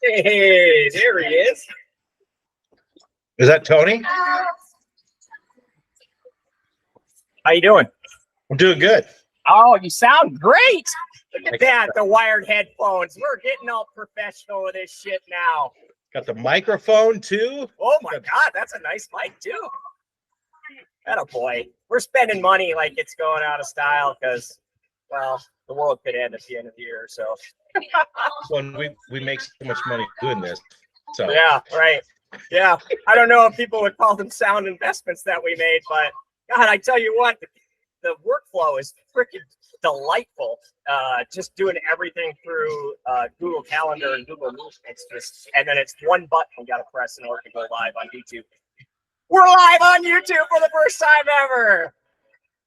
Hey, there he is. Is that Tony? How you doing? I'm doing good. Oh, you sound great. Look at that, the wired headphones. We're getting all professional with this shit now. Got the microphone too. Oh my God, that's a nice mic too. Atta boy. We're spending money like it's going out of style because, well, the world could end at the end of the year. So When we make so much money doing this. So yeah, right. Yeah. I don't know if people would call them sound investments that we made, but God, I tell you what, the workflow is freaking delightful. Just doing everything through Google Calendar and Google Meet. It's just, and then it's one button you got to press in order to go live on YouTube. We're live on YouTube for the first time ever.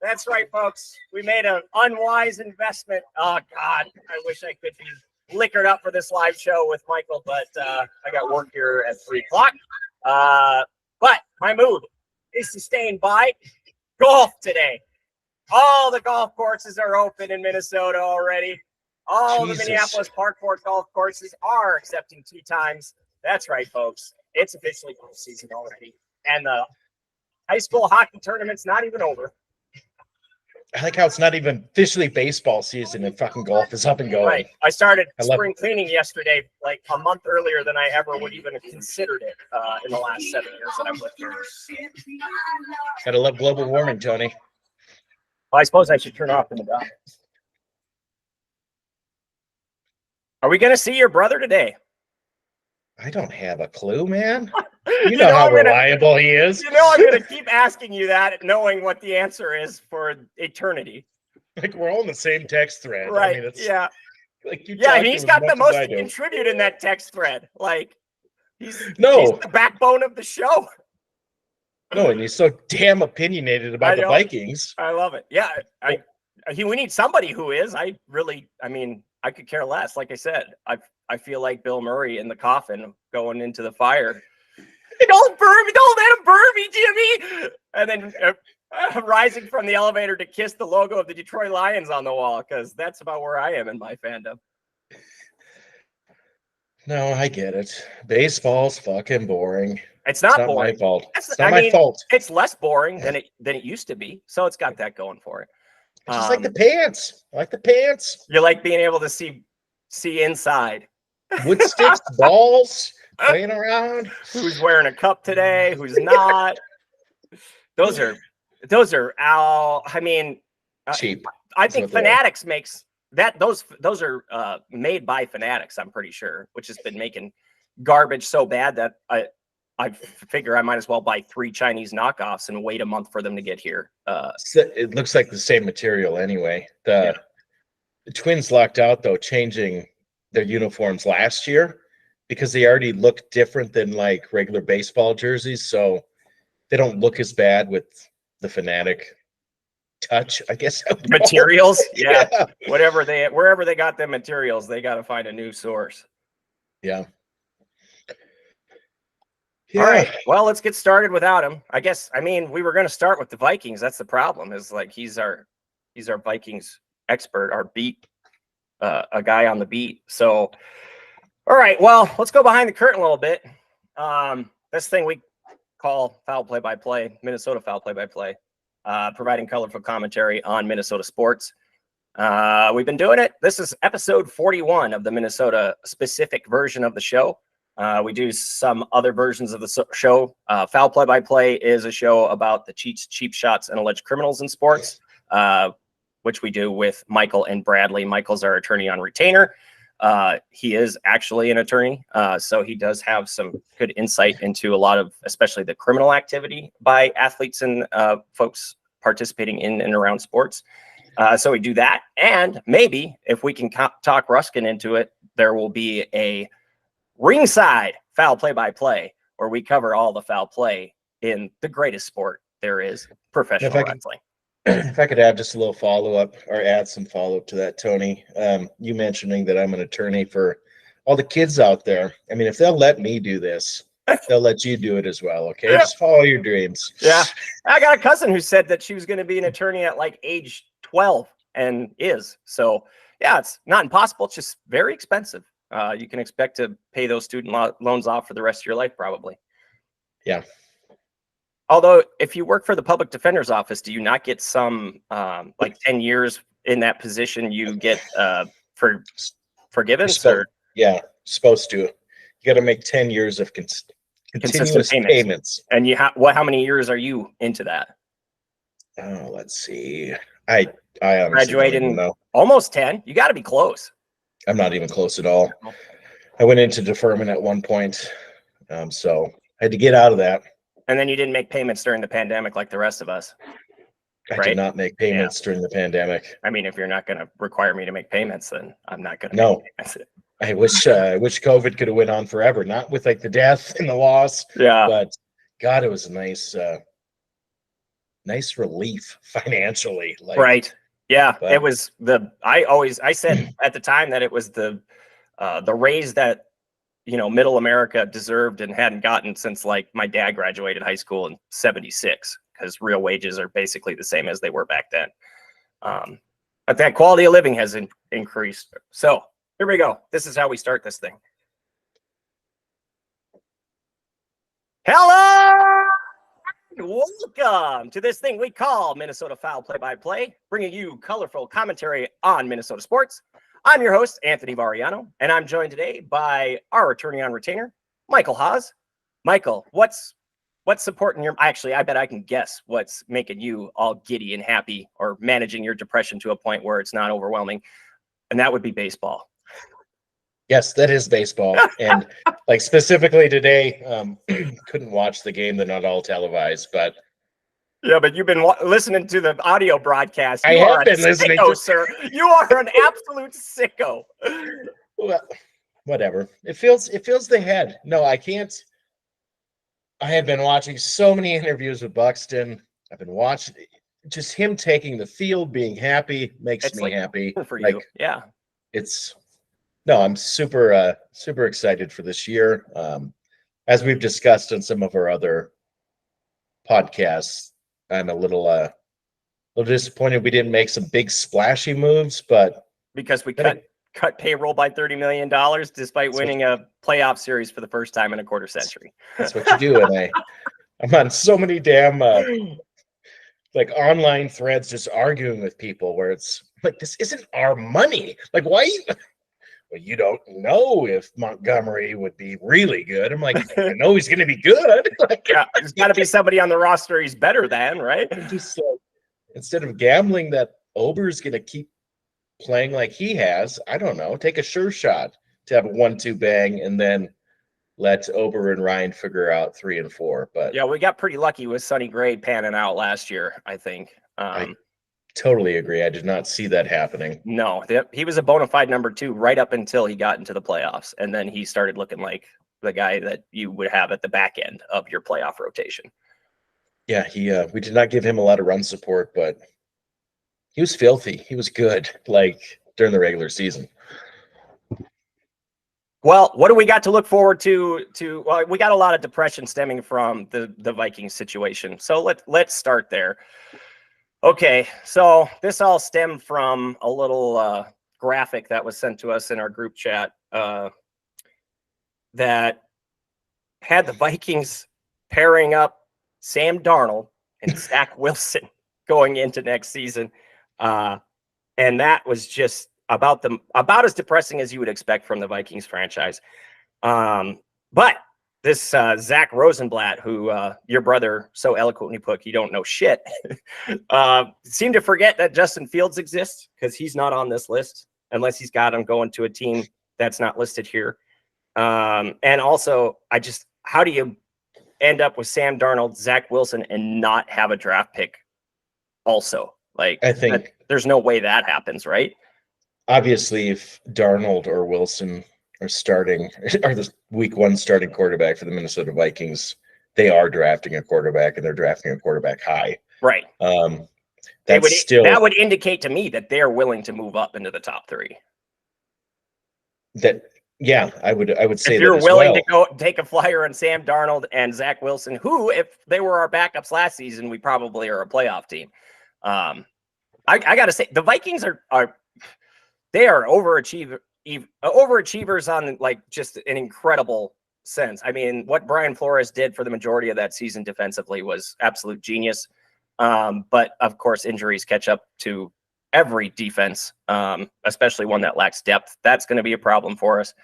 That's right, folks. We made an unwise investment. Oh God, I wish I could be liquored up for this live show with Michael, but I got work here at 3 o'clock. But my mood is to stay by golf today. All the golf courses are open in Minnesota already. All the Minneapolis Park Court golf courses are accepting tee times. That's right, folks. It's officially golf season already. And the high school hockey tournament's not even over. I like how it's not even officially baseball season and fucking golf is up and going. Right. I started spring cleaning yesterday, like a month earlier than I ever would even have considered it in the last 7 years that I've lived here. Gotta love global warming, Tony. Well, I suppose I should turn off the Madonna. Are we going to see your brother today? I don't have a clue, man. You know how reliable he is. You know I'm going to keep asking you that, knowing what the answer is for eternity. Like, we're all in the same text thread. Right, I mean, it's, yeah. Like he's got the most to contribute in that text thread. Like, he's the backbone of the show. No, and he's so damn opinionated about the Vikings. I love it. Yeah, we need somebody who is. I mean, I could care less. Like I said, I feel like Bill Murray in the coffin going into the fire. Don't burn me! Don't let him burn me, Jimmy! And then rising from the elevator to kiss the logo of the Detroit Lions on the wall, because that's about where I am in my fandom. No, I get it. Baseball's fucking boring. It's not boring. My fault. It's not my fault. It's less boring than it used to be, so it's got that going for it. I just like the pants. I like the pants. You like being able to see inside. Wood sticks, balls, playing around. Who's wearing a cup today? Who's not? Those are I mean, cheap. I think Fanatics makes that. Those are made by Fanatics, I'm pretty sure, which has been making garbage so bad that I figure I might as well buy 3 Chinese knockoffs and wait a month for them to get here. It looks like the same material anyway. The Twins lucked out, though, changing their uniforms last year because they already look different than like regular baseball jerseys. So they don't look as bad with the Fanatic touch, I guess. Materials? Yeah. Wherever they got them materials, they got to find a new source. Yeah. All right. Well, let's get started without him. I guess. I mean, we were going to start with the Vikings. That's the problem. Is like he's our Vikings expert, our beat, a guy on the beat. So, all right. Well, let's go behind the curtain a little bit. This thing we call foul play-by-play, Minnesota foul play-by-play, providing colorful commentary on Minnesota sports. We've been doing it. This is episode 41 of the Minnesota specific version of the show. We do some other versions of the show. Foul play-by-play is a show about the cheats, cheap shots, and alleged criminals in sports, which we do with Michael and Bradley. Michael's our attorney on retainer. He is actually an attorney, so he does have some good insight into a lot of, especially the criminal activity by athletes and folks participating in and around sports. So we do that. And maybe if we can talk Ruskin into it, there will be a ringside foul play-by-play where we cover all the foul play in the greatest sport there is, professional wrestling. If I could add just a little follow-up or add some follow-up to that, Tony, you mentioning that I'm an attorney for all the kids out there. I mean, if they'll let me do this, they'll let you do it as well. Okay. Yeah. Just follow your dreams. Yeah. I got a cousin who said that she was going to be an attorney at like age 12 and is. So yeah, it's not impossible. It's just very expensive. You can expect to pay those student loans off for the rest of your life, probably. Yeah. Although, if you work for the public defender's office, do you not get some like 10 years in that position? You get forgiven? Yeah, supposed to. You got to make 10 years of continuous payments. And you how many years are you into that? Oh, let's see. I honestly graduated in almost 10. You got to be close. I'm not even close at all. I went into deferment at one point, so I had to get out of that. And then you didn't make payments during the pandemic like the rest of us. I did not make payments during the pandemic. I mean, if you're not going to require me to make payments, then I'm not going to. No. I wish COVID could have went on forever, not with like the death and the loss. Yeah. But God, it was a nice relief financially. Like, right. Yeah. But it was I said at the time that it was the raise that, middle America deserved and hadn't gotten since like my dad graduated high school in 76, because real wages are basically the same as they were back then. But that quality of living has increased. So here we go. This is how we start this thing. Hello! Welcome to this thing we call Minnesota Foul Play-by-Play, bringing you colorful commentary on Minnesota sports. I'm your host, Anthony Variano, and I'm joined today by our attorney on retainer, Michael Haas. Michael, what's supporting your... Actually, I bet I can guess what's making you all giddy and happy, or managing your depression to a point where it's not overwhelming, and that would be baseball. Yes, that is baseball. And like specifically today, couldn't watch the game. They're not all televised, but... Yeah, but you've been listening to the audio broadcast. I have been listening to, sir. You are an absolute sicko. Well, whatever. It fills the head. No, I can't. I have been watching so many interviews with Buxton. I've been watching just him taking the field, being happy makes me happy. For you, yeah. I'm super excited for this year. As we've discussed in some of our other podcasts, I'm a little disappointed we didn't make some big splashy moves, but because we cut payroll by $30 million despite winning a playoff series for the first time in a quarter century. That's what you do. And I'm on so many damn like online threads just arguing with people where it's like, this isn't our money. Like, why? Well, you don't know if Montgomery would be really good. I'm like, I know he's going to be good. Like, yeah, there's got to be somebody on the roster he's better than, right? Just instead of gambling that Ober's going to keep playing like he has, I don't know, take a sure shot to have a 1-2 bang and then let Ober and Ryan figure out 3 and 4. But yeah, we got pretty lucky with Sonny Gray panning out last year, I think. I totally agree. I did not see that happening. No, he was a bona fide number 2 right up until he got into the playoffs. And then he started looking like the guy that you would have at the back end of your playoff rotation. Yeah, we did not give him a lot of run support, but he was filthy. He was good, like during the regular season. Well, what do we got to look forward to? Well, we got a lot of depression stemming from the Vikings situation. So let's start there. Okay, so this all stemmed from a little graphic that was sent to us in our group chat that had the Vikings pairing up Sam Darnold and Zach Wilson going into next season. And that was just about as depressing as you would expect from the Vikings franchise. But this Zach Rosenblatt, who your brother so eloquently put, you don't know shit, seemed to forget that Justin Fields exists because he's not on this list unless he's got him going to a team that's not listed here. And also, how do you end up with Sam Darnold, Zach Wilson, and not have a draft pick also? Like, I think there's no way that happens, right? Obviously, if Darnold or Wilson are the week 1 starting quarterback for the Minnesota Vikings, they are drafting a quarterback, and they're drafting a quarterback high. Right. That would indicate to me that they're willing to move up into the top 3. Yeah, I would say if you're willing to go take a flyer on Sam Darnold and Zach Wilson, who, if they were our backups last season, we probably are a playoff team. I got to say, the Vikings are overachievers on like just an incredible sense. I mean, what Brian Flores did for the majority of that season defensively was absolute genius. But of course, injuries catch up to every defense, especially one that lacks depth. That's going to be a problem for us.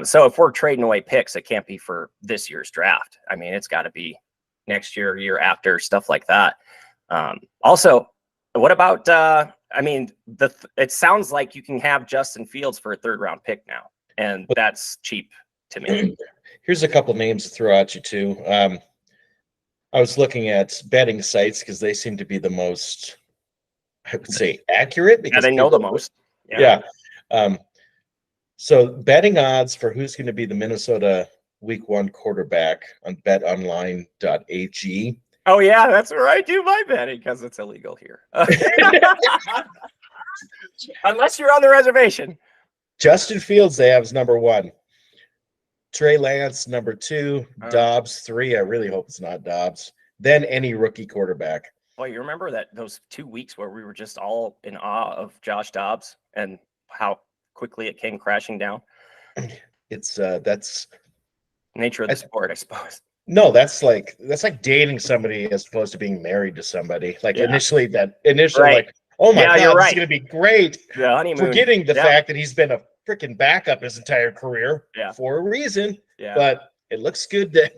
So if we're trading away picks, it can't be for this year's draft. I mean, it's got to be next year, year after, stuff like that. Also, what about, it sounds like you can have Justin Fields for a 3rd round pick now, and that's cheap to me. Here's a couple names to throw at you too. I was looking at betting sites because they seem to be the most, I would say, accurate. Because they know the most. Yeah. So betting odds for who's going to be the Minnesota week 1 quarterback on betonline.ag. Oh, yeah, that's where I do my betting because it's illegal here. Unless you're on the reservation. Justin Fields, they have as number 1. Trey Lance, number 2. Dobbs, 3. I really hope it's not Dobbs. Then any rookie quarterback. Well, you remember that those 2 weeks where we were just all in awe of Josh Dobbs and how quickly it came crashing down? It's that's nature of the sport, I suppose. No, that's like dating somebody as opposed to being married to somebody. Like initially, right. Like, oh my God, this is going to be great. The honeymoon. Forgetting the fact that he's been a freaking backup his entire career for a reason. Yeah. But it looks good that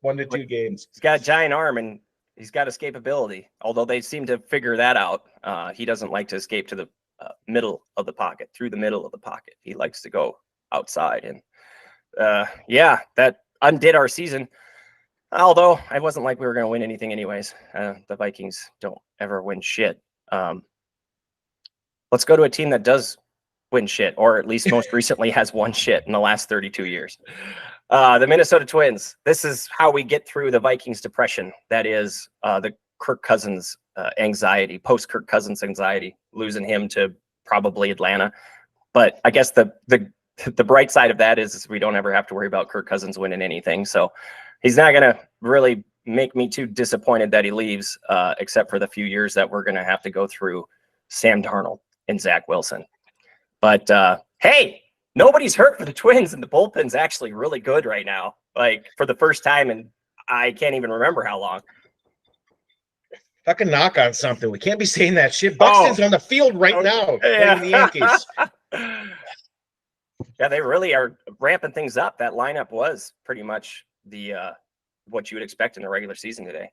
1 to 2 games. He's got a giant arm and he's got escapability. Although they seem to figure that out. He doesn't like to escape to the middle of the pocket, through the middle of the pocket. He likes to go outside. And that undid our season. Although it wasn't like we were going to win anything anyways. The Vikings don't ever win shit. Let's go to a team that does win shit, or at least most recently has won shit in the last 32 years. The Minnesota Twins. This is how we get through the Vikings depression. That is the Kirk Cousins anxiety, post-Kirk Cousins anxiety, losing him to probably Atlanta. But I guess the bright side of that is we don't ever have to worry about Kirk Cousins winning anything. So he's not going to really make me too disappointed that he leaves, except for the few years that we're going to have to go through Sam Darnold and Zach Wilson. But hey, nobody's hurt for the Twins, and the bullpen's actually really good right now. Like for the first time, and I can't even remember how long. Fucking knock on something. We can't be saying that shit. Buxton's on the field right now playing the Yankees. Yeah, they really are ramping things up. That lineup was pretty much the what you would expect in the regular season today.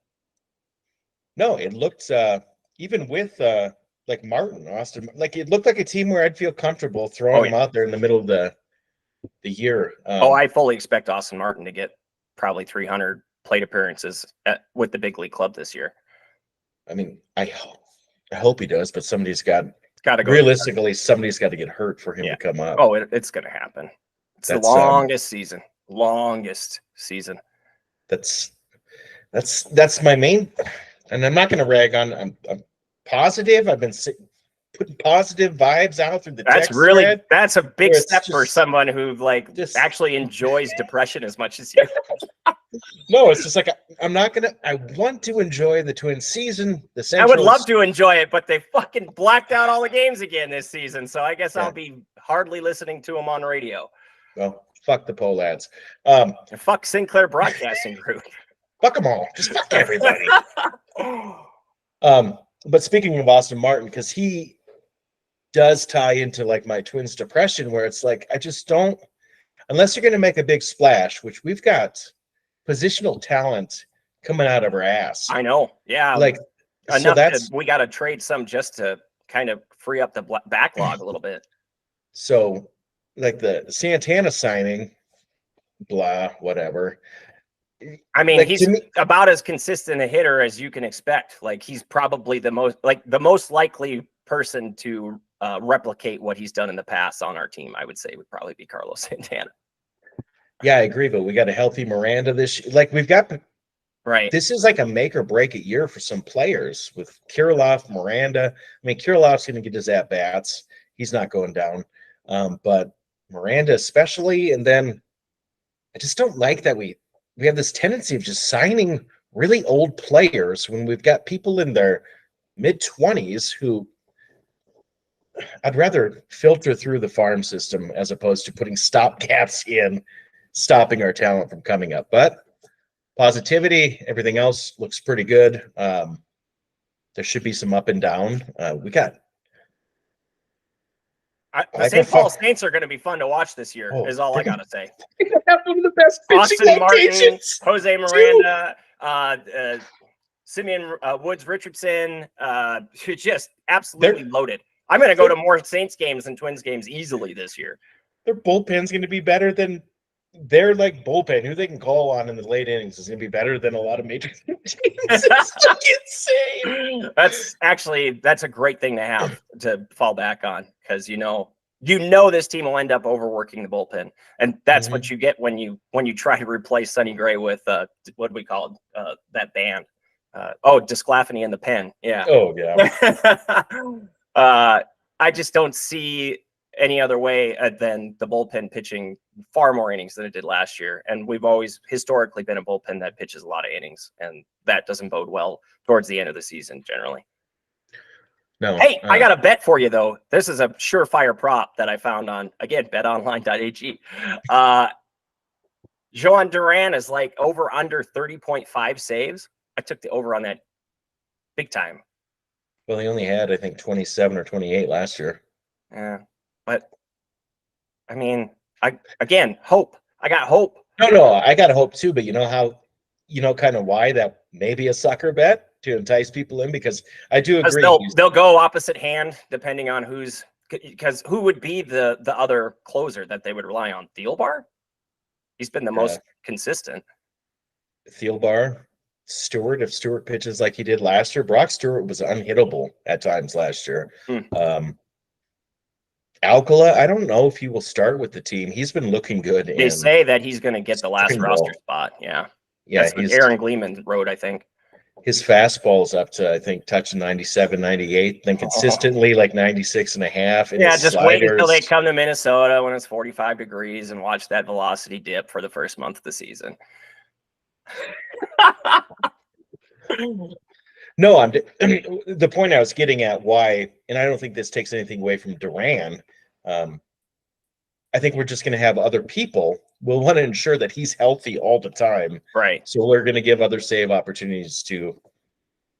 No, it looked even with like Martin, Austin, like it looked like a team where I'd feel comfortable throwing them out there in the middle of the year. I fully expect Austin Martin to get probably 300 plate appearances with the big league club this year. I mean, I hope he does, but somebody's got to go. Realistically, somebody's got to get hurt for him to come up. Oh, it's going to happen. It's the longest season. Longest season. That's my main, and I'm not going to rag on. I'm positive. I've been putting positive vibes out through the text thread. That's a big step for someone who actually enjoys depression as much as you. No, it's just like I want to enjoy the Twins season. I would love to enjoy it, but they fucking blacked out all the games again this season. So I guess I'll be hardly listening to them on radio. Well, fuck the Polads. Fuck Sinclair Broadcasting Group. Fuck them all. Just fuck everybody. But speaking of Austin Martin, because he does tie into like my Twins depression, where it's like I just don't, unless you're going to make a big splash, which we've got positional talent coming out of our ass. I know. Yeah. Like we got to trade some just to kind of free up the backlog a little bit. So like the Santana signing, blah, whatever. I mean, he's about as consistent a hitter as you can expect. Like he's probably the most likely person to replicate what he's done in the past on our team. I would say would probably be Carlos Santana. Yeah, I agree. But we got a healthy Miranda this year. Like we've got right. This is like a make or break a year for some players with Kirilloff, Miranda. I mean, Kirilloff's going to get his at bats. He's not going down. But Miranda especially, and then I just don't like that we have this tendency of just signing really old players when we've got people in their mid-20s who I'd rather filter through the farm system as opposed to putting stopgaps in, stopping our talent from coming up. But positivity, everything else looks pretty good. There should be some up and down. We got the St. Paul Saints are going to be fun to watch this year, is all I got to say. They have one of the best pitching Austin Martin, locations. Jose Miranda, Simeon Woods Richardson, just absolutely loaded. I'm going to go to more Saints games than Twins games easily this year. Their bullpen's going to be better than their bullpen, who they can call on in the late innings, is going to be better than a lot of major teams. It's insane. That's a great thing to have to fall back on, because you know this team will end up overworking the bullpen, and that's what you get when you try to replace Sonny Gray with what do we call it, that band? Desclafani in the pen. Yeah. Oh yeah. I just don't see any other way than the bullpen pitching far more innings than it did last year. And we've always historically been a bullpen that pitches a lot of innings, and that doesn't bode well towards the end of the season generally. No. Hey, I got a bet for you though. This is a surefire prop that I found on, again, betonline.ag. Joan Duran is over under 30.5 saves. I took the over on that big time. Well, he only had, I think, 27 or 28 last year. Yeah. But I mean, hope. I got hope. No, I got hope too. But you know kind of why that may be a sucker bet to entice people in, because I do agree. They'll go opposite hand depending on because who would be the other closer that they would rely on? Thielbar? He's been the most consistent. Thielbar, Stewart, if Stewart pitches like he did last year. Brock Stewart was unhittable at times last year. Alcala, I don't know if he will start with the team. He's been looking good. They say that he's going to get the last roster spot. Yeah. That's what Aaron Gleeman wrote, I think. His fastball's up to, I think, touching 97, 98, then consistently 96 and a half. Yeah, just wait until they come to Minnesota when it's 45 degrees and watch that velocity dip for the first month of the season. No, the point I was getting at why, and I don't think this takes anything away from Duran. I think we're just going to have other people. We'll want to ensure that he's healthy all the time. Right. So we're going to give other save opportunities to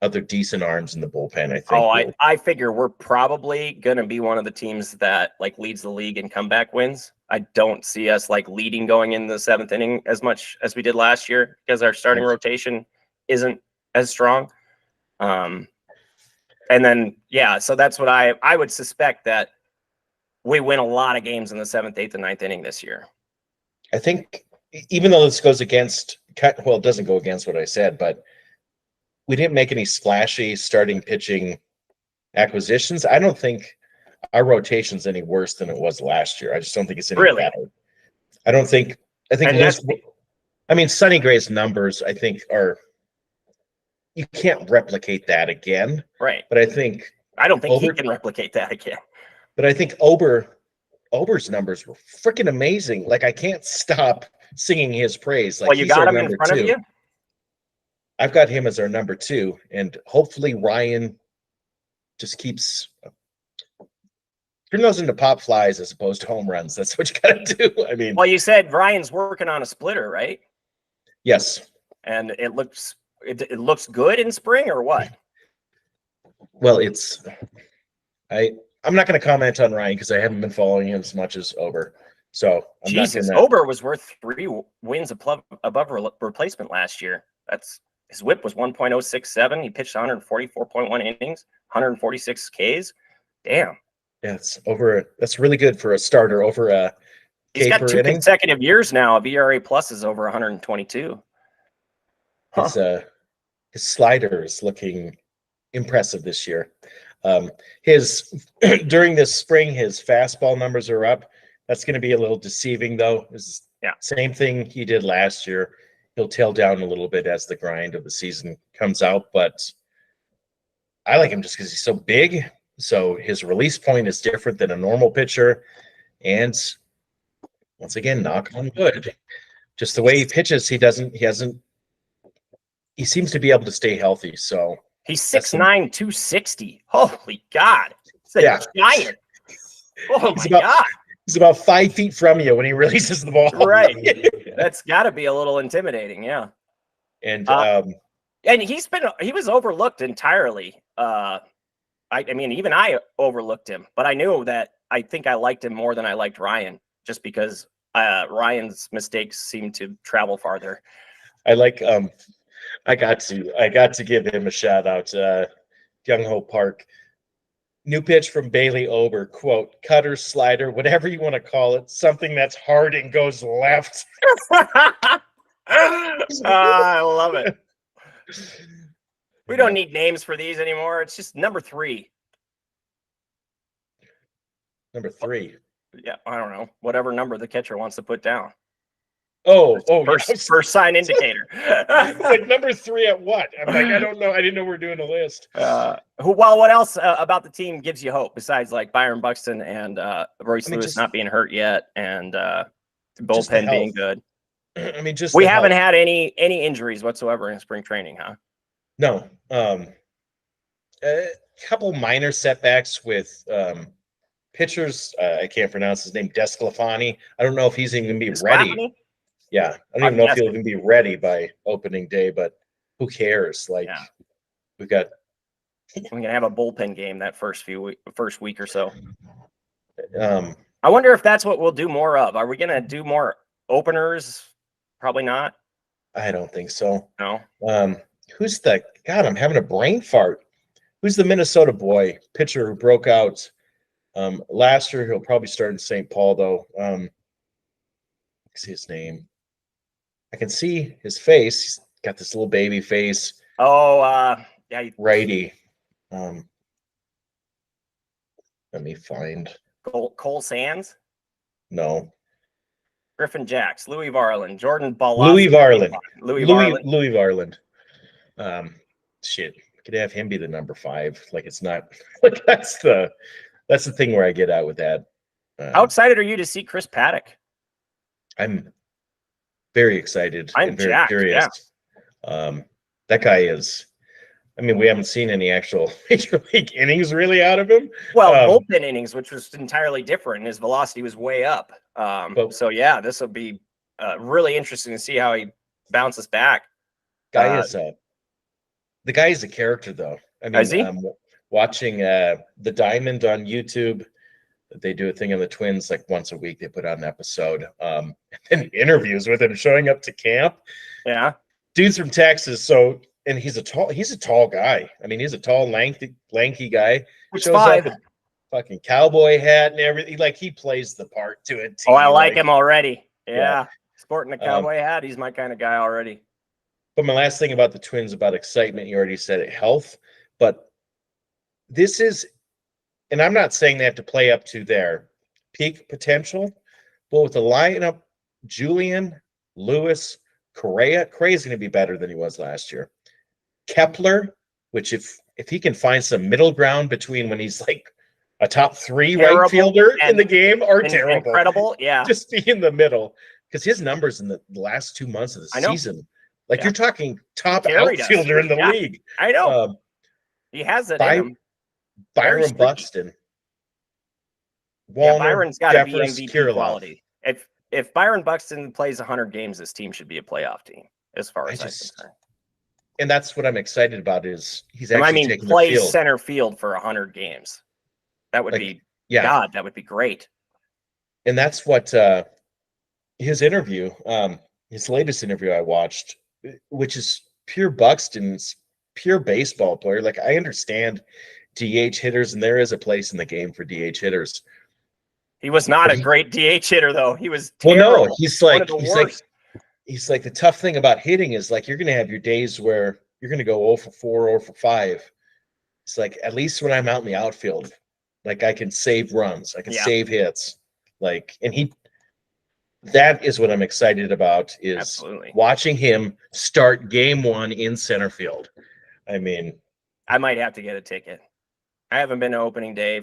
other decent arms in the bullpen, I think. I figure we're probably going to be one of the teams that like leads the league in comeback wins. I don't see us like leading going in the 7th inning as much as we did last year because our starting rotation isn't as strong. And then, so that's what I would suspect, that we win a lot of games in the 7th, 8th, and 9th inning this year. I think even though this goes against, well, it doesn't go against what I said, but we didn't make any splashy starting pitching acquisitions. I don't think our rotation's any worse than it was last year. I just don't think it's any better. I think Sonny Gray's numbers, I think, you can't replicate that again. Right. But I don't think he can replicate that again. But I think Ober's numbers were freaking amazing. Like, I can't stop singing his praise. Like, you got him in front of you? I've got him as our number 2, and hopefully Ryan just keeps turn those into pop flies as opposed to home runs. That's what you got to do. I mean, well, you said Ryan's working on a splitter, right? Yes. And it looks good in spring, or what? Well, I'm not going to comment on Ryan because I haven't been following him as much as Ober. So Ober was worth 3 wins above replacement last year. His whip was 1.067. He pitched 144.1 innings, 146 Ks. Damn. Yeah, that's really good for a starter over a He's got 2 consecutive years now of ERA plus is over 122. His slider is looking impressive this year. During this spring, his fastball numbers are up. That's going to be a little deceiving, though. Same thing he did last year. He'll tail down a little bit as the grind of the season comes out, but I like him just because he's so big. So his release point is different than a normal pitcher. And once again, knock on wood. Just the way he pitches, he seems to be able to stay healthy. So he's 6'9", 260. Holy God. He's a giant. Oh my God. He's about 5 feet from you when he releases the ball. Right. That's got to be a little intimidating. Yeah. And he was overlooked entirely. I mean, even I overlooked him, but I knew that I think I liked him more than I liked Ryan, just because Ryan's mistakes seem to travel farther. I got to give him a shout out. Young Hope Park. New pitch from Bailey Ober, quote, cutter, slider, whatever you want to call it, something that's hard and goes left. I love it. We don't need names for these anymore. It's just number 3. Number 3. Yeah, I don't know. Whatever number the catcher wants to put down. First sign indicator. Like number 3 at what? I'm like, I don't know. I didn't know we were doing a list. What else about the team gives you hope besides like Byron Buxton and Royce Lewis not being hurt yet, and bullpen being good? I mean, we haven't had any injuries whatsoever in spring training, huh? No. A couple minor setbacks with pitchers. I can't pronounce his name. Desclafani. I don't know if he's even going to be ready. Yeah, I don't even know if he'll even be ready by opening day, but who cares? Like, we're gonna have a bullpen game that first week or so. I wonder if that's what we'll do more of. Are we gonna do more openers? Probably not. I don't think so. No. Who's the God? I'm having a brain fart. Who's the Minnesota boy pitcher who broke out last year? He'll probably start in St. Paul though. What's his name? I can see his face. He's got this little baby face. Oh, yeah. Righty. Let me find. Cole Sands? No. Griffin Jacks, Louis Varland, Jordan Ball. Louis Varland. Louis Varland. Shit. Could have him be the number 5. Like, it's not. Like, that's the thing where I get out with that. How excited are you to see Chris Paddock? I'm very excited. I'm very jacked, curious. That guy is. I mean, we haven't seen any actual major league innings really out of him. Well, bullpen innings, which was entirely different. His velocity was way up. So yeah, this will be really interesting to see how he bounces back. The guy is a character, though. I mean, watching the Diamond on YouTube, they do a thing on the Twins like once a week. They put out an episode, and interviews with him showing up to camp. Yeah, dude's from Texas, so. And he's a tall guy. I mean, he's a tall, lanky guy. Shows up in fucking cowboy hat and everything. Like, he plays the part to it. Oh, I like him already. Yeah. Sporting a cowboy hat. He's my kind of guy already. But my last thing about the Twins, about excitement, you already said it, health. But this is, and I'm not saying they have to play up to their peak potential, but with the lineup, Julian, Lewis, Correa's going to be better than he was last year. Kepler, which if he can find some middle ground between when he's like a top 3 right fielder in the game or incredible, yeah, just be in the middle, because his numbers in the last 2 months of the season, like you're talking top outfielder in the league. I know. He has it in him. Byron, Buxton. Walner, Byron's got to be MVP quality. If Byron Buxton plays 100 games, this team should be a playoff team, as far as I'm concerned. And that's what I'm excited about is he's actually taking plays the field. Center field for 100 games. That would be God. That would be great. And that's what his interview, his latest interview I watched, which is pure Buxton's pure baseball player. Like, I understand DH hitters, and there is a place in the game for DH hitters. He was not a great DH hitter, though. He was terrible. Well, no, he's like the tough thing about hitting is, like, you're going to have your days where you're going to go 0 for 4, 0 for 5. It's like, at least when I'm out in the outfield, like, I can save runs, I can save hits, like, and that is what I'm excited about, is watching him start game 1 in center field. I mean, I might have to get a ticket. I haven't been to opening day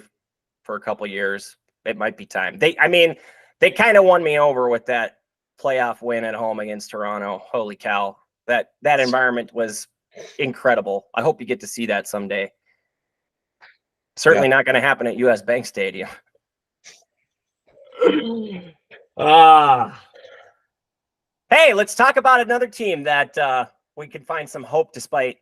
for a couple years. It might be time. They kind of won me over with that playoff win at home against Toronto. Holy cow. That environment was incredible. I hope you get to see that someday. Certainly not going to happen at US Bank Stadium. Hey, let's talk about another team that we can find some hope despite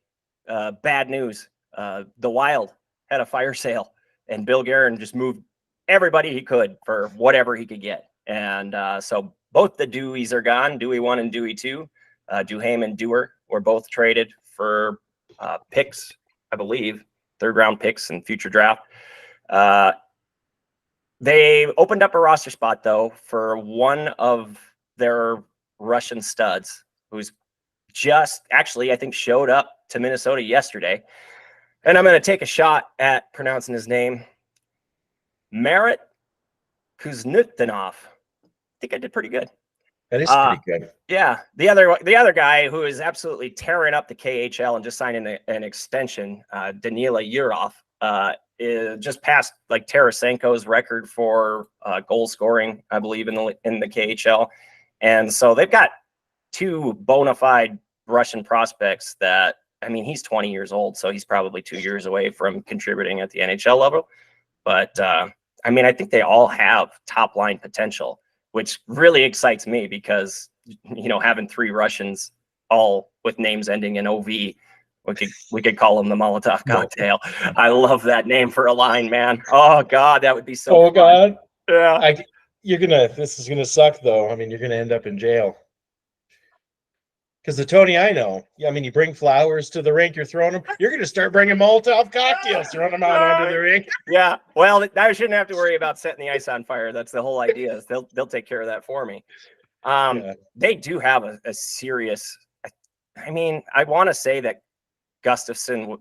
bad news. The Wild had a fire sale, and Bill Guerin just moved everybody he could for whatever he could get. And so both the Deweys are gone, Dewey 1 and Dewey 2. Duhaime and Dewar were both traded for picks, I believe, 3rd-round picks in future draft. They opened up a roster spot, though, for one of their Russian studs, who's just actually, I think, showed up to Minnesota yesterday. And I'm going to take a shot at pronouncing his name. Marat Khusnutdinov. I think I did pretty good. That is pretty good. Yeah. The other guy who is absolutely tearing up the KHL and just signed an extension, Danila Yurov, just passed like Tarasenko's record for goal scoring, I believe, in the KHL. And so they've got 2 bona fide Russian prospects that, I mean, he's 20 years old, so he's probably 2 years away from contributing at the NHL level. But I mean, I think they all have top line potential, which really excites me because, you know, having 3 Russians all with names ending in OV, we could call them the Molotov Cocktail. I love that name for a line, man. Oh God, that would be so. Oh fun. God, yeah. This is gonna suck though. I mean, you're gonna end up in jail. Because the Tony I know, I mean, you bring flowers to the rink, you're throwing them. You're going to start bringing Molotov cocktails, throwing them out onto the rink. Yeah, well, I shouldn't have to worry about setting the ice on fire. That's the whole idea. They'll take care of that for me. They do have a serious. I mean, I want to say that Gustafsson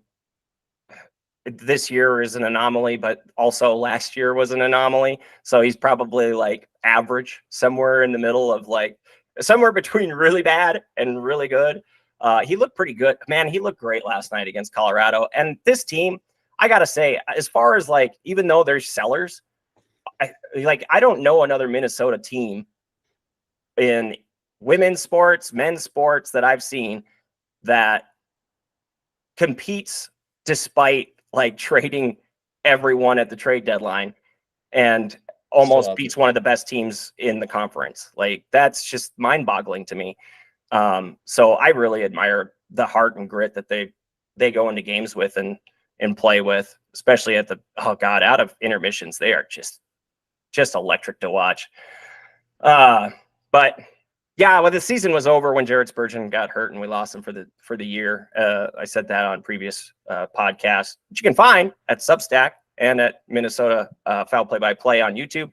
this year is an anomaly, but also last year was an anomaly. So he's probably like average, somewhere in the middle of like. Somewhere between really bad and really good. He looked pretty good. Man, he looked great last night against Colorado. And this team, I got to say, as far as like, even though they're sellers, I don't know another Minnesota team in women's sports, men's sports that I've seen that competes despite like trading everyone at the trade deadline and almost beats one of the best teams in the conference. Like, that's just mind-boggling to me. So I really admire the heart and grit that they go into games with and play with, especially at the, oh God, out of intermissions. They are just electric to watch. But yeah, well, the season was over when Jared Spurgeon got hurt and we lost him for the year. I said that on previous podcasts, which you can find at Substack and at Minnesota Foul Play by Play on YouTube.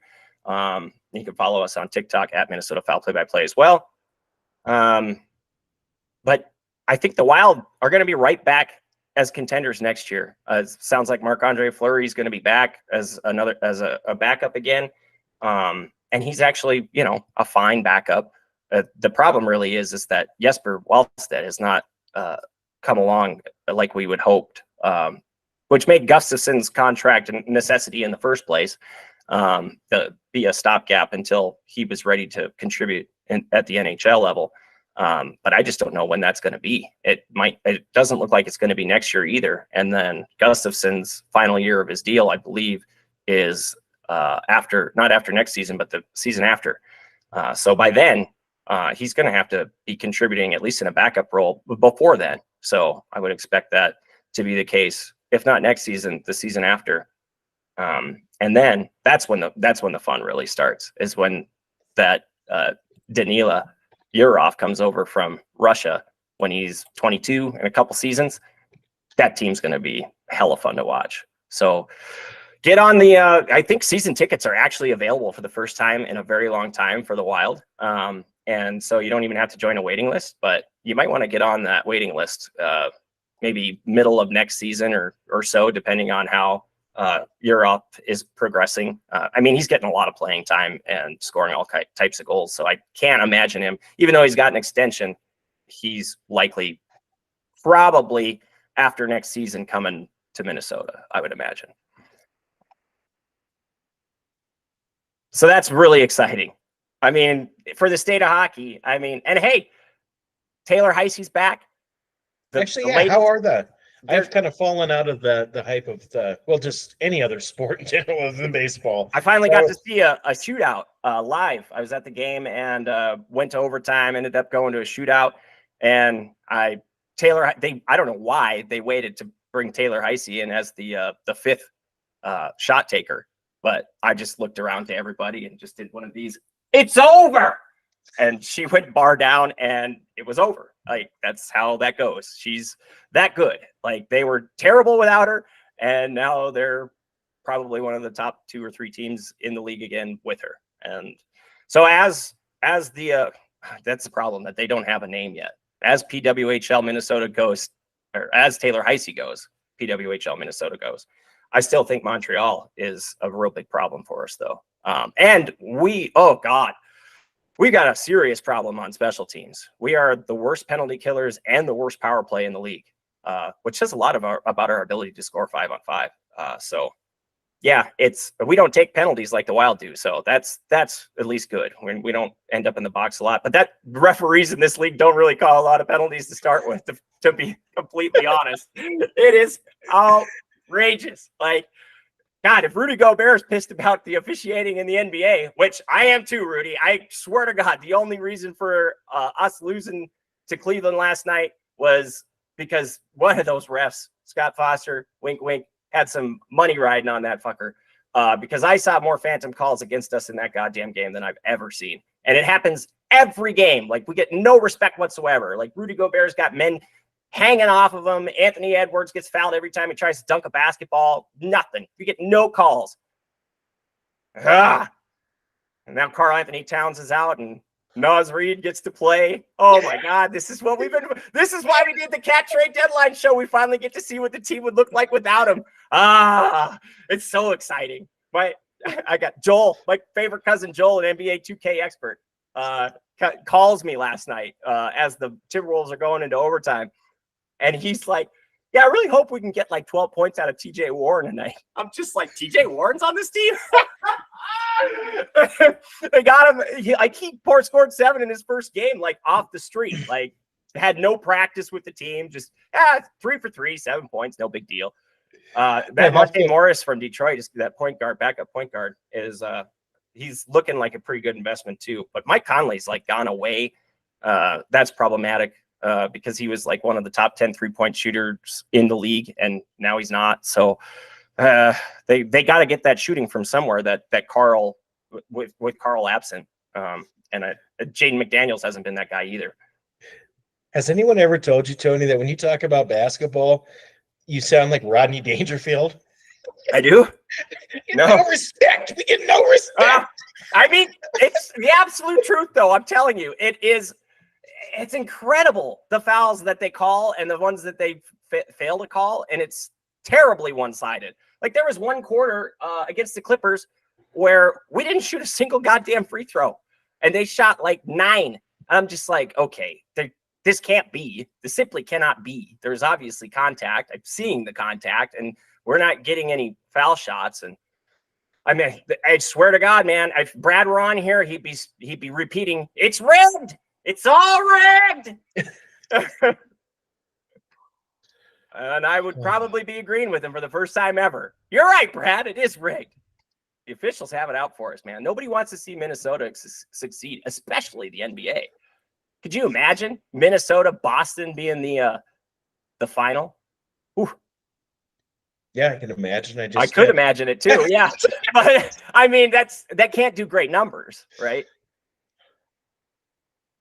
You can follow us on TikTok at Minnesota Foul Play by Play as well. But I think the Wild are going to be right back as contenders next year. It sounds like Marc-Andre Fleury is going to be back as a backup again. And he's actually, a fine backup. The problem really is that Jesper Wallstedt has not come along like we would hoped, which made Gustafsson's contract a necessity in the first place, to be a stopgap until he was ready to contribute at the NHL level. But I just don't know when that's going to be. It doesn't look like it's going to be next year either. And then Gustafsson's final year of his deal, I believe, is not after next season, but the season after. So by then, he's going to have to be contributing at least in a backup role before then. So I would expect that to be the case, if not next season, the season after. And then that's when the fun really starts, is when that Danila Yurov comes over from Russia when he's 22 in a couple seasons. That team's going to be hella fun to watch. So get on the, I think season tickets are actually available for the first time in a very long time for the Wild. And so you don't even have to join a waiting list, but you might want to get on that waiting list, maybe middle of next season or so, depending on how Yurov is progressing. I mean, he's getting a lot of playing time and scoring all types of goals. So I can't imagine him, even though he's got an extension, he's likely probably after next season coming to Minnesota, I would imagine. So that's really exciting. I mean, for the state of hockey, and hey, Taylor Heisey's back. How are the? I've kind of fallen out of the hype of just any other sport in general other than baseball. I finally got to see a shootout live. I was at the game and went to overtime, ended up going to a shootout. And I don't know why they waited to bring Taylor Heisey in as the fifth shot taker. But I just looked around to everybody and just did one of these. It's over. And she went bar down and it was over. Like, that's how that goes. She's that good. Like, they were terrible without her. And now they're probably one of the top 2 or 3 teams in the league again with her. And so as the, that's the problem, that they don't have a name yet. As PWHL Minnesota goes, or as Taylor Heisey goes, PWHL Minnesota goes. I still think Montreal is a real big problem for us, though. And we got a serious problem on special teams. We are the worst penalty killers and the worst power play in the league, which says a lot about our ability to score 5-on-5. So, yeah, we don't take penalties like the Wild do. So that's at least good. We don't end up in the box a lot. But that referees in this league don't really call a lot of penalties to start with, to be completely honest. It is outrageous. Like, God, if Rudy Gobert is pissed about the officiating in the NBA, which I am too, Rudy, I swear to God, the only reason for us losing to Cleveland last night was because one of those refs, Scott Foster, wink, wink, had some money riding on that fucker, because I saw more phantom calls against us in that goddamn game than I've ever seen. And it happens every game. Like, we get no respect whatsoever. Like, Rudy Gobert's got men hanging off of him. Anthony Edwards gets fouled every time he tries to dunk a basketball. Nothing. You get no calls. And now Karl Anthony Towns is out and Naz Reid gets to play. Oh my God. This is why we did the Cat Trade Deadline show. We finally get to see what the team would look like without him. It's so exciting. I got Joel, my favorite cousin Joel, an NBA 2K expert, calls me last night as the Timberwolves are going into overtime. And he's like, yeah, I really hope we can get like 12 points out of TJ Warren tonight. I'm just like, TJ Warren's on this team? They got him. He scored 7 in his first game, like off the street. Like, had no practice with the team. Just 3 for 3, 7 points, no big deal. That Monte Morris from Detroit, is that point guard, backup point guard, is he's looking like a pretty good investment too. But Mike Conley's like gone away. That's problematic because he was like one of the top 10 3-point shooters in the league, and now he's not. So they got to get that shooting from somewhere. That Carl with Carl absent, and Jaden McDaniels hasn't been that guy either. Has anyone ever told you, Tony, that when you talk about basketball, you sound like Rodney Dangerfield? I do. No respect. We get no respect. I mean, it's the absolute truth, though. I'm telling you, it's incredible, the fouls that they call and the ones that they fail to call, and it's terribly one-sided. Like there was one quarter against the Clippers where we didn't shoot a single goddamn free throw, and they shot like 9. I'm just like, okay, this can't be. This simply cannot be. There's obviously contact. I'm seeing the contact, and we're not getting any foul shots. And I mean, I swear to God, man, if Brad were on here, he'd be repeating, "It's rigged. It's all rigged." And I would probably be agreeing with him for the first time ever. You're right, Brad. It is rigged. The officials have it out for us, man. Nobody wants to see Minnesota succeed, especially the NBA. Could you imagine Minnesota, Boston being the final? Whew. Yeah, I can imagine. I could imagine it too. Yeah, but I mean, that can't do great numbers, right?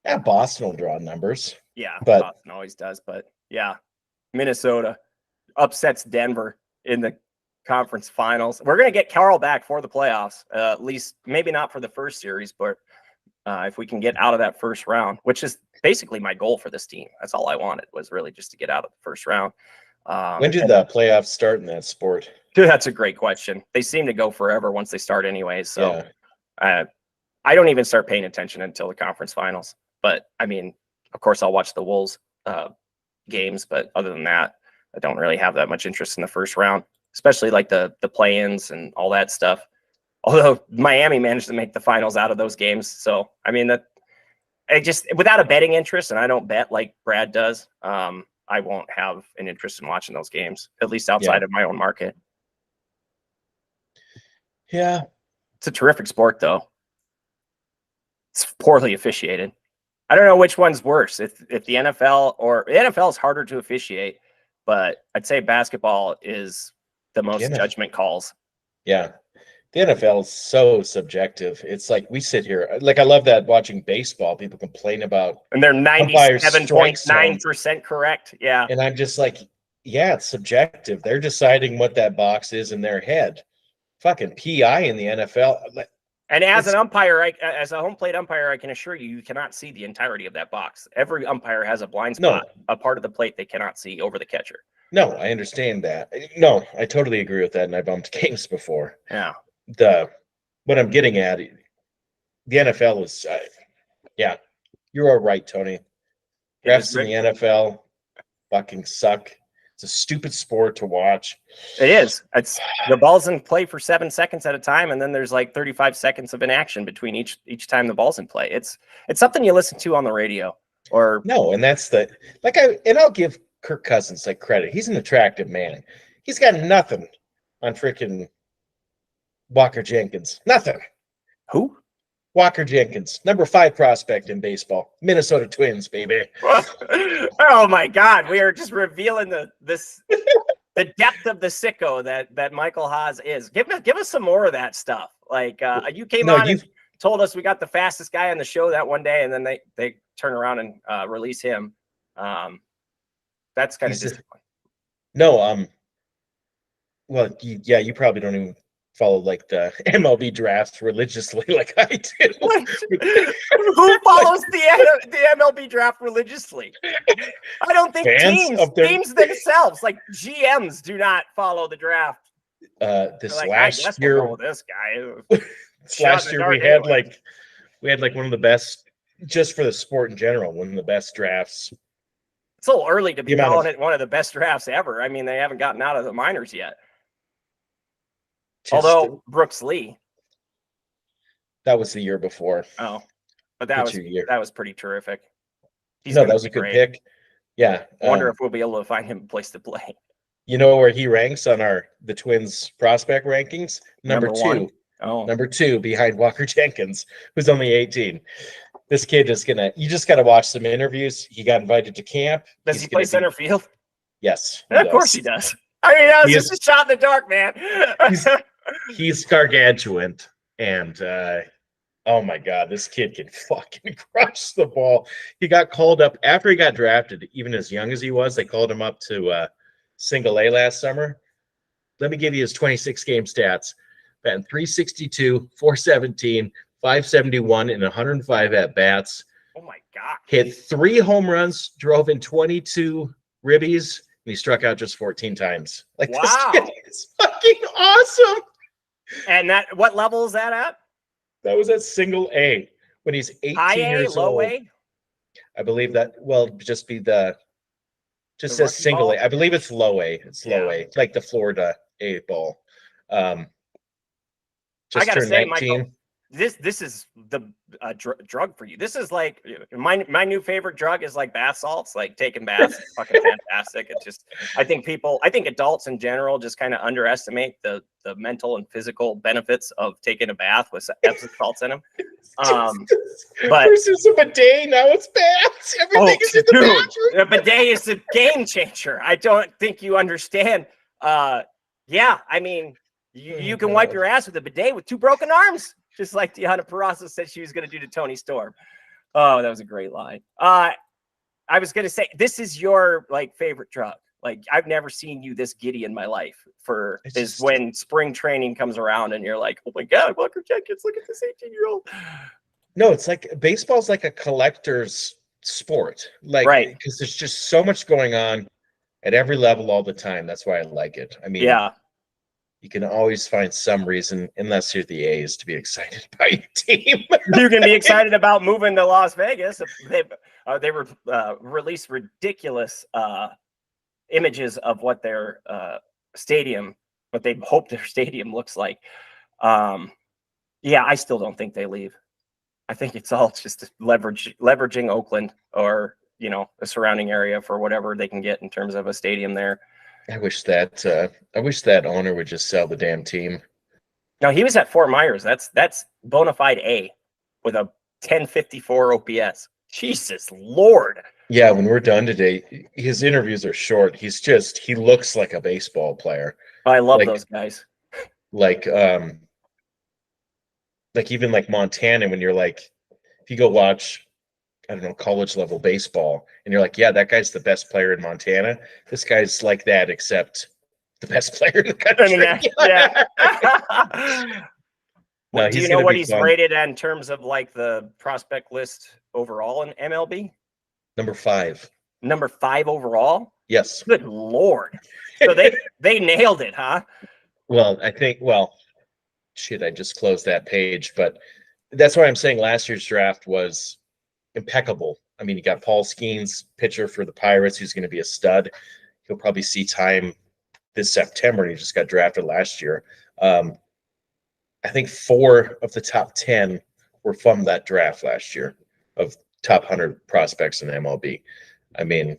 Yeah, Boston will draw numbers. Yeah, but Boston always does. But yeah, Minnesota upsets Denver in the conference finals. We're gonna get Carl back for the playoffs, at least maybe not for the first series, but if we can get out of that first round, which is basically my goal for this team. That's all I wanted, was really just to get out of the first round. When did the playoffs start in that sport? That's a great question. They seem to go forever once they start anyways. So I don't even start paying attention until the conference finals. But I mean, of course, I'll watch the Wolves games. But other than that, I don't really have that much interest in the first round, especially like the play-ins and all that stuff. Although Miami managed to make the finals out of those games. So, I mean, without a betting interest, and I don't bet like Brad does, I won't have an interest in watching those games, at least outside of my own market. Yeah. It's a terrific sport, though. It's poorly officiated. I don't know which one's worse, if the NFL is harder to officiate, but I'd say basketball is the most judgment calls. Yeah. The NFL is so subjective. It's like we sit here, like I love that watching baseball, people complain about, and they're 97.9% correct. Yeah. And I'm just like, yeah, it's subjective. They're deciding what that box is in their head. Fucking PI in the NFL. And as an umpire, as a home plate umpire, I can assure you cannot see the entirety of that box. Every umpire has a blind spot, a part of the plate they cannot see over the catcher. No, I understand that. No, I totally agree with that, and I bumped games before. Yeah. What I'm getting at, the NFL is, you are right, Tony. Refs in the NFL fucking suck. It's a stupid sport to watch. It is. It's the ball's in play for 7 seconds at a time, and then there's like 35 seconds of inaction between each time the ball's in play. It's something you listen to on the radio or no, and that's I'll give Kirk Cousins like credit. He's an attractive man. He's got nothing on freaking Walker Jenkins. Nothing. Who? Walker Jenkins, number 5 prospect in baseball. Minnesota Twins, baby. Oh my God, we are just revealing the depth of the sicko that Michael Haas is. Give us some more of that stuff. Like you came on and told us we got the fastest guy on the show that one day, and then they turn around and release him. That's kind of disappointing. No, well, you probably don't even follow like the MLB drafts religiously like I do. Who follows the MLB draft religiously? I don't think teams themselves, like GMs, do not follow the draft. Last year, we'll go with this guy. Last year we had like one of the best, just for the sport in general, one of the best drafts. It's a little early to be calling it one of the best drafts ever. I mean, they haven't gotten out of the minors yet. Although Brooks Lee. That was the year before. Oh, but that was pretty terrific. He's No, going that to was be a good great. pick. Yeah. I wonder if we'll be able to find him a place to play. You know where he ranks on the Twins prospect rankings? Number One. two. Oh, Number 2 behind Walker Jenkins, who's only 18. This kid is you just got to watch some interviews. He got invited to camp. does he play center field? Yes. Of course he does. I mean, that was just a shot in the dark, man. he's gargantuan. And oh my God, this kid can fucking crush the ball. He got called up after he got drafted, even as young as he was. They called him up to single A last summer. Let me give you his 26 game stats. Batting 362, 417, 571, and 105 at bats. Oh my God. Hit 3 home runs, drove in 22 ribbies, and he struck out just 14 times. Like, wow. This kid is fucking awesome. And what level is that at? That was at single A when he's 18 High years A, low old. A? I believe that just says single ball? A. I believe it's low A. It's low A, like the Florida A ball. Just I gotta turned say, 19. Michael, this is the drug for you. This is like my new favorite drug is like bath salts. Like taking baths, it's fucking fantastic. It's just I think adults in general just kind of underestimate the mental and physical benefits of taking a bath with Epsom salts in them. But first it's a bidet, now it's baths. Everything is in the bathroom. A bidet is a game changer. I don't think you understand. Yeah, I mean, you can wipe your ass with a bidet with 2 broken arms, just like Deanna Peraza said she was going to do to Tony Storm. Oh, that was a great line. I was going to say, this is your like favorite drug. Like, I've never seen you this giddy in my life. When spring training comes around and you're like, oh my God, Walker Jenkins, look at this 18-year-old. No, it's like baseball's like a collector's sport. Like, right. Because there's just so much going on at every level all the time. That's why I like it. I mean, yeah. You can always find some reason, unless you're the A's, to be excited by your team. You can be excited about moving to Las Vegas. They released ridiculous images of what their stadium, what they hope their stadium looks like. Yeah, I still don't think they leave. I think it's all just leveraging Oakland or the surrounding area for whatever they can get in terms of a stadium there. I wish that owner would just sell the damn team. No, he was at Fort Myers. That's bona fide A with a 1054 OPS. Jesus Lord. Yeah, when we're done today, his interviews are short. He looks like a baseball player. I love those guys. Like even like Montana, when you're like, if you go watch, I don't know, college level baseball, and you're like, yeah, that guy's the best player in Montana. This guy's like that, except the best player in the country. Yeah. No, do you know what he's rated in terms of like the prospect list overall in MLB? Number 5. Number 5 overall? Yes. Good Lord. So they nailed it, huh? Well, shit, I just closed that page, but that's why I'm saying last year's draft was impeccable. I mean, you got Paul Skeens, pitcher for the Pirates, who's going to be a stud. He'll probably see time this September. He just got drafted last year. I think 4 of the top 10 were from that draft last year of top 100 prospects in MLB. I mean,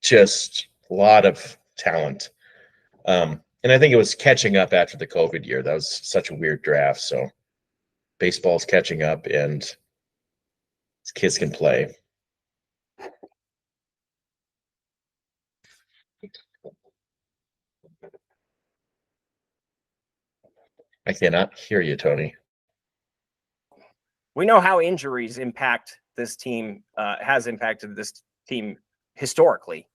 just a lot of talent. And I think it was catching up after the COVID year. That was such a weird draft. So baseball's catching up and these kids can play. I cannot hear you, Tony. We know how injuries impact this team, has impacted this team historically.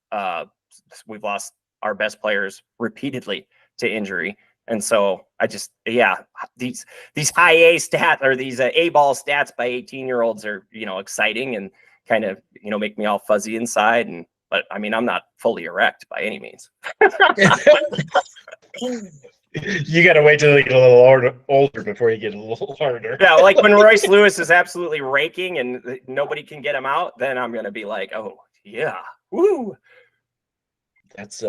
We've lost our best players repeatedly to injury. And so these high A stats or these A ball stats by 18-year-olds are, exciting and kind of, make me all fuzzy inside. But I mean, I'm not fully erect by any means. You got to wait till you get a little older before you get a little harder. Yeah, like when Royce Lewis is absolutely raking and nobody can get him out, then I'm going to be like, oh, yeah, woo. That's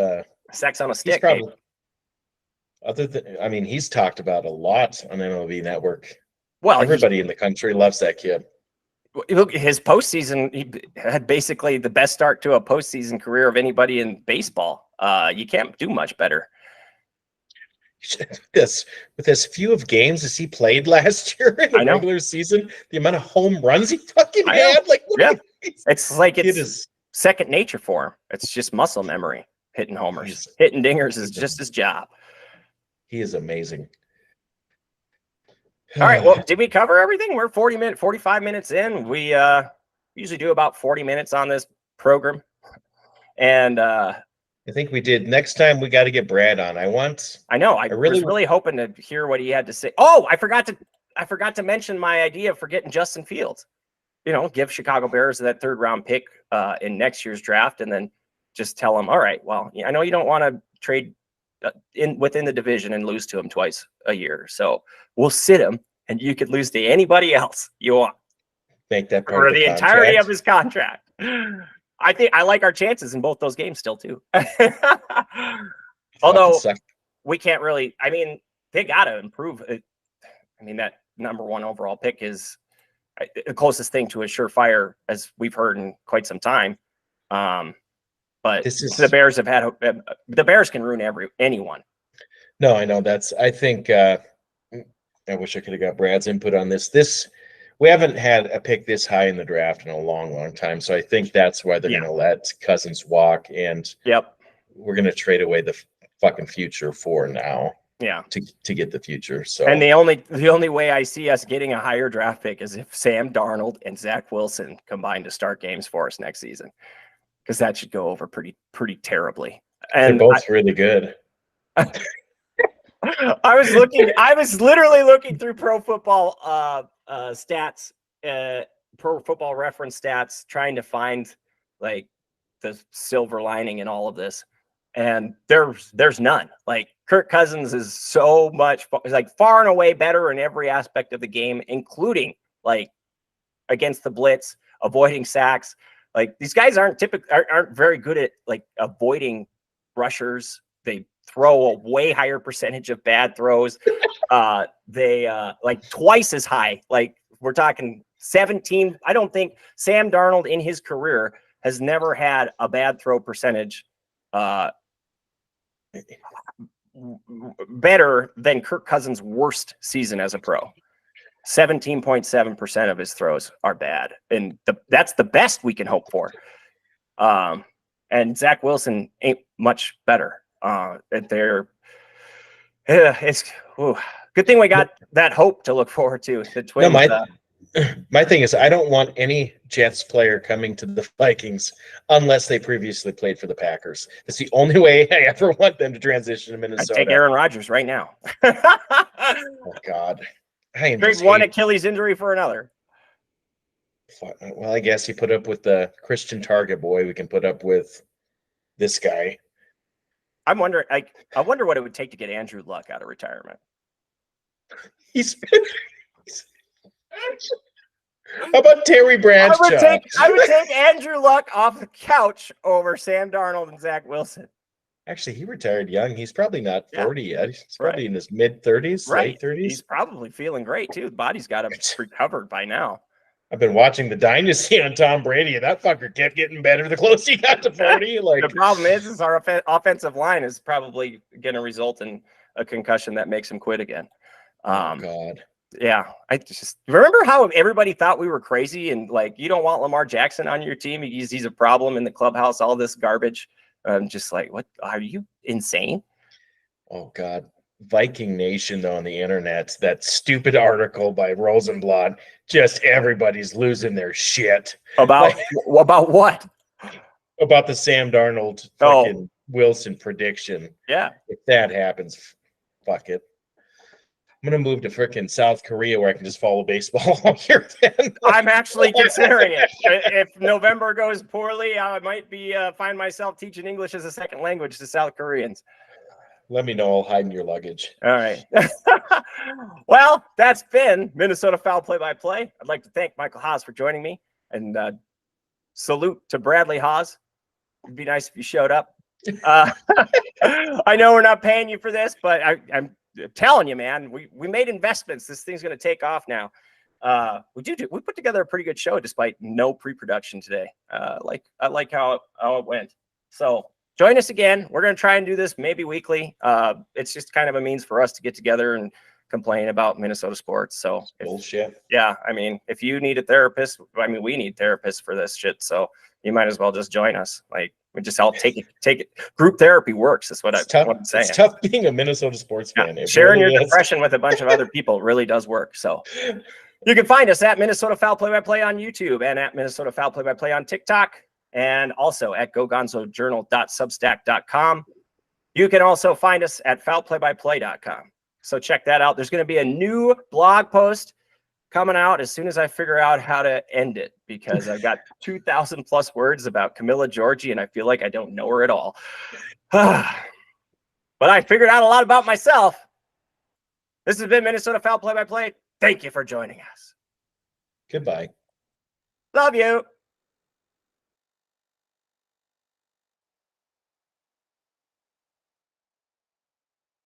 sex on a stick. He's talked about a lot on MLB Network. Well, everybody in the country loves that kid. Look, his postseason, he had basically the best start to a postseason career of anybody in baseball. You can't do much better. With as few of games as he played last year in the regular season, the amount of home runs he fucking had, like, it's like it's second nature for him. It's just muscle memory. Hitting homers, hitting dingers is just his job. He is amazing. All right. Well, did we cover everything? We're 45 minutes in. We usually do about 40 minutes on this program. And I think we did. Next time we got to get Brad on. I was really hoping to hear what he had to say. Oh, I forgot to mention my idea for getting Justin Fields. Give Chicago Bears that 3rd round pick in next year's draft, and then just tell them, all right, well, I know you don't want to trade within the division and lose to him twice a year. So we'll sit him and you could lose to anybody else you want. Make that part for the entirety of his contract. I think I like our chances in both those games still too. Although we can't really, they got to improve it. That number 1 overall pick is the closest thing to a surefire as we've heard in quite some time. But the Bears have had the Bears can ruin anyone. No, I know I think I wish I could have got Brad's input on this. We haven't had a pick this high in the draft in a long, long time. So I think that's why they're going to let Cousins walk, and we're going to trade away the fucking future for now. Yeah, to get the future. So, and the only way I see us getting a higher draft pick is if Sam Darnold and Zach Wilson combine to start games for us next season, because that should go over pretty terribly. And they're both really good. I was literally looking through Pro Football stats, Pro Football Reference stats, trying to find like the silver lining in all of this, and there's none. Like, Kirk Cousins is so much far and away better in every aspect of the game, including like against the blitz, avoiding sacks. Like, these guys aren't very good at like avoiding rushers. They throw a way higher percentage of bad throws. They like twice as high. Like, we're talking 17. I don't think Sam Darnold in his career has never had a bad throw percentage better than Kirk Cousins' worst season as a pro. 17.7% of his throws are bad, and that's the best we can hope for. And Zach Wilson ain't much better. It's good thing we got that hope to look forward to. The Twins. No, my thing is, I don't want any Jets player coming to the Vikings unless they previously played for the Packers. It's the only way I ever want them to transition to Minnesota. I'd take Aaron Rodgers right now. Oh God, trade one Achilles injury for another. Well, I guess you put up with the Christian Target boy. We can put up with this guy. I'm wondering. I wonder what it would take to get Andrew Luck out of retirement. How about Terry Bradshaw? I would take Andrew Luck off the couch over Sam Darnold and Zach Wilson. Actually, he retired young. He's probably not 40 yet. He's probably in his mid-30s, late 30s. He's probably feeling great, too. The body's got him recovered by now. I've been watching the dynasty on Tom Brady, and that fucker kept getting better the closer he got to 40. Like, the problem is our offensive line is probably going to result in a concussion that makes him quit again. Oh, God. Yeah, I just remember how everybody thought we were crazy and like, you don't want Lamar Jackson on your team. He's a problem in the clubhouse, all this garbage. I'm just like, what? Are you insane? Oh, God. Viking Nation on the internet, that stupid article by Rosenblatt, just everybody's losing their shit. About what? About the Sam Darnold fucking Wilson prediction. Yeah. If that happens, fuck it. I'm going to move to freaking South Korea where I can just follow baseball all year then. I'm actually considering it. If November goes poorly, I might be find myself teaching English as a second language to South Koreans. Let me know. I'll hide in your luggage. All right. Well, that's been Minnesota Foul Play-by-Play. I'd like to thank Michael Haas for joining me, and salute to Bradley Haas. It'd be nice if you showed up. I know we're not paying you for this, but I'm telling you, man, we made investments. This thing's going to take off now. We put together a pretty good show despite no pre-production today. I like how it went. So join us again. We're going to try and do this maybe weekly. It's just kind of a means for us to get together and complain about Minnesota sports. So bullshit. Yeah. I mean, if you need a therapist, I mean, we need therapists for this shit. So you might as well just join us. Like, we just all take it. Group therapy works. That's what I'm saying. It's tough being a Minnesota sports fan. Sharing your depression with a bunch of other people really does work. So you can find us at Minnesota Foul Play-by-Play on YouTube and at Minnesota Foul Play-by-Play on TikTok, and also at gogonzojournal.substack.com. You can also find us at foulplaybyplay.com. So check that out. There's going to be a new blog post coming out as soon as I figure out how to end it, because I've got 2,000 plus words about Camilla Georgie, and I feel like I don't know her at all. But I figured out a lot about myself. This has been Minnesota Foul Play-by-Play. Thank you for joining us. Goodbye. Love you.